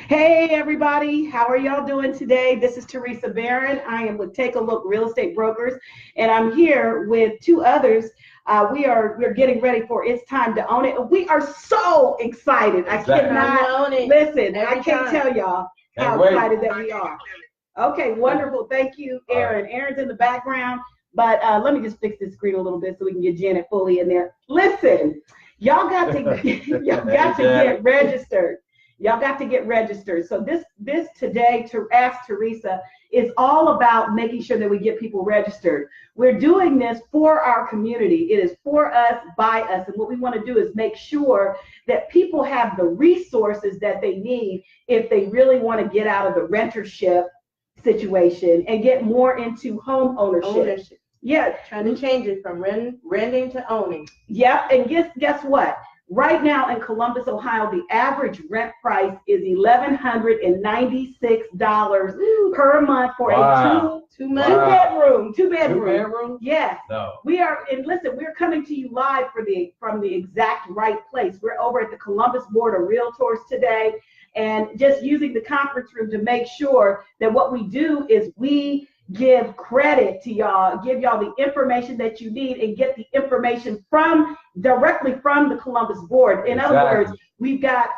Hey everybody, how are y'all doing today? This is Theresa Barron. I am with Take a Look Real Estate Brokers, and I'm here with two others. We're getting ready for It's Time to Own It. We are so excited. Exactly. I cannot listen. I can't tell y'all how excited that we are. Okay, wonderful. Thank you, Aaron. Aaron's in the background, but let me just fix this screen a little bit so we can get Janet fully in there. Listen, y'all got to get registered. Y'all got to get registered. So this today to Ask Theresa is all about making sure that we get people registered. We're doing this for our community. It is for us, by us. And what we want to do is make sure that people have the resources that they need if they really want to get out of the rentership situation and get more into home ownership. Yeah. Trying to change it from renting to owning. Yep. And guess what? Right now in Columbus, Ohio, the average rent price is $1,196 per month for a two bedroom. Two bedroom? Yes. No. We are, and listen, we're coming to you live from the exact right place. We're over at the Columbus Board of Realtors today, and just using the conference room to make sure that what we do is we give credit to y'all, give y'all the information that you need, and get the information directly from the Columbus Board. In other words, we've got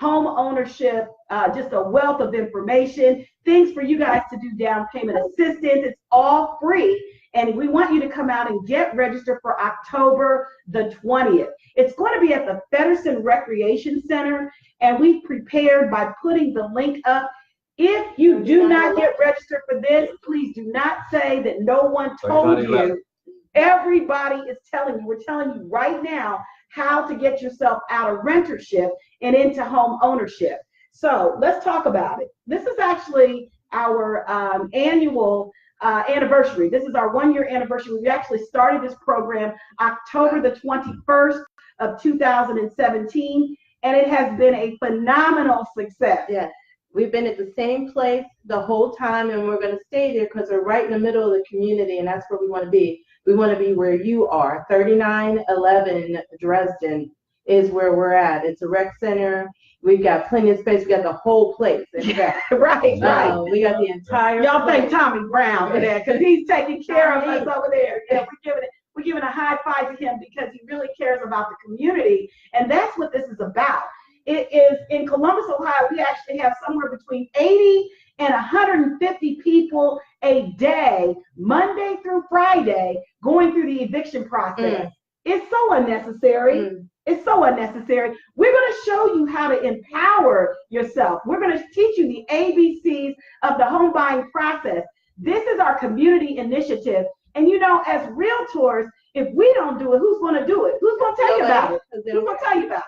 home ownership, just a wealth of information, things for you guys to do, down payment assistance. It's all free. And we want you to come out and get registered for October the 20th. It's going to be at the Feddersen Recreation Center, and we've prepared by putting the link up. If you do not get registered for this, please do not say that no one told you. Everybody is telling you. We're telling you right now how to get yourself out of rentership and into home ownership. So let's talk about it. This is actually our annual anniversary. This is our 1-year anniversary. We actually started this program October the 21st of 2017, and it has been a phenomenal success. Yeah. We've been at the same place the whole time, and we're going to stay there because we're right in the middle of the community, and that's where we want to be. We want to be where you are. 3911 Dresden is where we're at. It's a rec center. We've got plenty of space. We got the whole place. Right. We got the entire Y'all place. thank Tommy Brown for that, because he's taking care of us over there. Yeah, we're giving a high five to him because he really cares about the community, and that's what this is about. It is in Columbus, Ohio. We actually have somewhere between 80 and 150 people a day, Monday through Friday, going through the eviction process. It's so unnecessary. It's so unnecessary. We're going to show you how to empower yourself. We're going to teach you the ABCs of the home buying process. This is our community initiative. And you know, as realtors, if we don't do it, who's going to do it? Who's going to tell you about it? Who's going to tell you about it?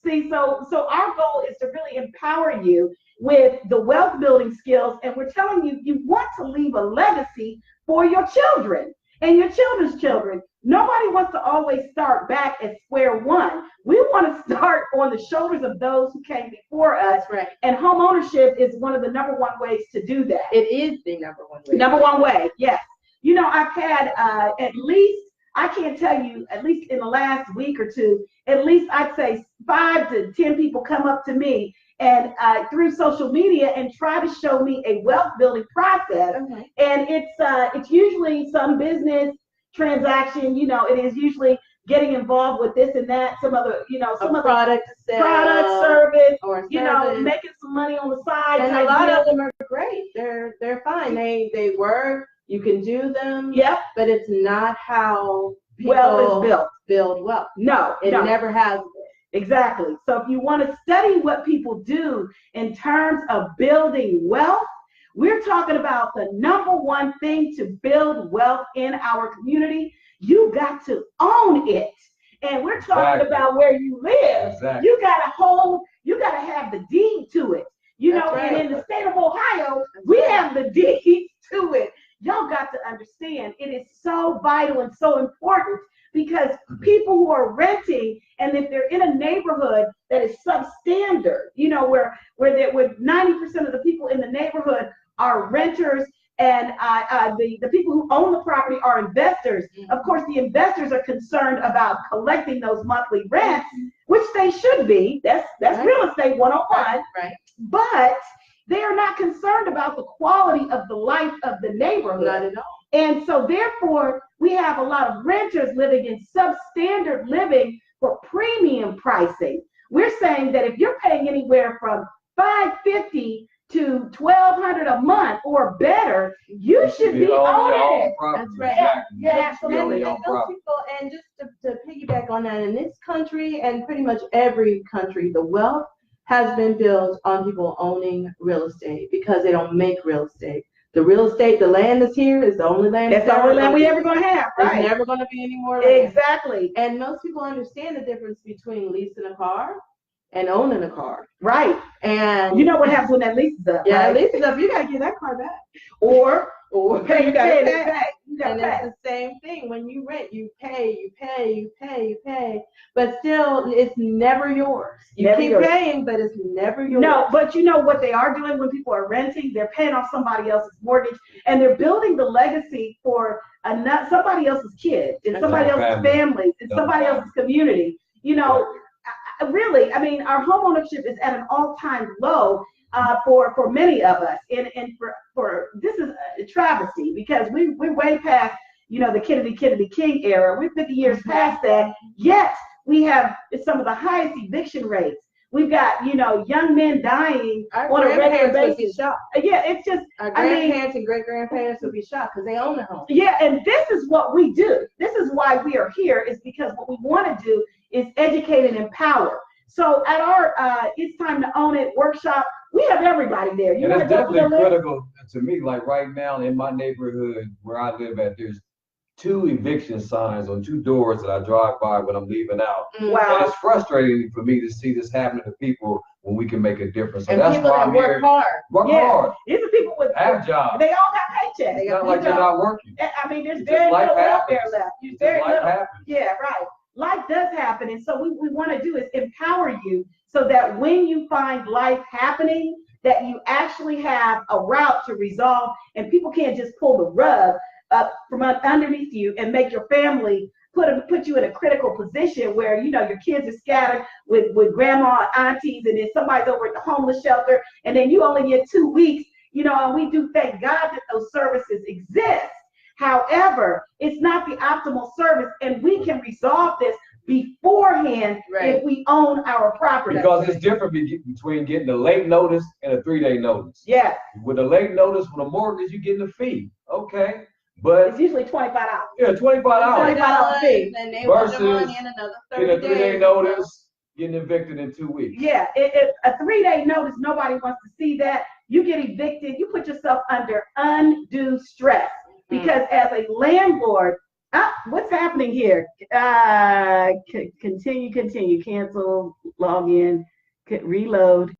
See, so our goal is to really empower you with the wealth building skills, and we're telling you, you want to leave a legacy for your children and your children's children. Nobody wants to always start back at square one. We want to start on the shoulders of those who came before us. Right. And home ownership is one of the number one ways to do that. It is the number one way. Number one way, yes. You know, I've had at least, I can't tell you, at least in the last week or two, at least I'd say 5 to 10 people come up to me and through social media and try to show me a wealth building process. Okay. And it's usually some business transaction. You know, it is usually getting involved with this and that, some other product service, or you know, making some money on the side. And a lot of them are great. They're fine. They work. You can do them. Yep. But it's not how wealth is build wealth. No, it never has been. Exactly. So if you want to study what people do in terms of building wealth, we're talking about the number one thing to build wealth in our community. You got to own it. And we're talking about where you live. Exactly. You got to have the deed to it. You know, and in the state of Ohio, we have the deed to it. Y'all got to understand, it is so vital and so important, because people who are renting, and if they're in a neighborhood that is substandard, you know, where 90% of the people in the neighborhood are renters, and the people who own the property are investors. Of course, the investors are concerned about collecting those monthly rents, which they should be. That's real estate 101. Right. but they are not concerned about the quality of the life of the neighborhood. Not at all. And so therefore, we have a lot of renters living in substandard living for premium pricing. We're saying that if you're paying anywhere from $550 to $1,200 a month or better, you should be owning it. That's right. Exactly. Yeah, absolutely. And those people, and just to piggyback on that, in this country and pretty much every country, the wealth has been built on people owning real estate because they don't make real estate. The real estate, the land that's here is the only land. That's the only land we ever gonna have, right? There's never gonna be any more land. Exactly. And most people understand the difference between leasing a car and owning a car. Right. And you know what happens when that lease is up? Yeah, right? lease is up, you gotta get that car back. Or pay, you gotta pay it back. And it's the same thing. When you rent, you pay. But still, it's never yours. You Never keep yours. paying, but it's never yours. No, but you know what they are doing when people are renting? They're paying off somebody else's mortgage, and they're building the legacy for somebody else's kids, and somebody else's families, and somebody else's community. You know, really, I mean, our home ownership is at an all-time low. For many of us, and for this is a travesty because we're way past the Kennedy King era. We're 50 years past that. Yet we have some of the highest eviction rates. We've got young men dying on a regular basis. Yeah, it's just our grandparents and great grandparents would be shocked because they own the home. Yeah, and this is what we do. This is why we are here. Is because what we want to do is educate and empower. So at our It's Time to Own It workshop, we have everybody there. And it's definitely critical to me. Like right now in my neighborhood where I live at, there's 2 eviction signs on 2 doors that I drive by when I'm leaving out. Wow. And it's frustrating for me to see this happening to people when we can make a difference. So and that's people why that I'm work here. hard. Work hard. These are people with have jobs. They all have paychecks. It's not like they're not working. I mean, there's very little welfare left. There's very little. Happens. Yeah, right. Life does happen, and so what we want to do is empower you so that when you find life happening, that you actually have a route to resolve, and people can't just pull the rug up from underneath you and make your family put you in a critical position where your kids are scattered with grandma and aunties, and then somebody's over at the homeless shelter, and then you only get 2 weeks. And we do thank God that those services exist. However, it's not the optimal service, and we can resolve this beforehand if we own our property. Because it's different between getting a late notice and a 3-day notice. Yeah. With a late notice, with a mortgage, you're getting a fee. Okay. But it's usually $25. Yeah, $25. $25 fee. And they want the money in another 30 days. Get a 3-day notice, getting evicted in 2 weeks. Yeah, a 3-day notice, nobody wants to see that. You get evicted, you put yourself under undue stress. Because as a landlord, what's happening here? Continue, cancel, log in, reload.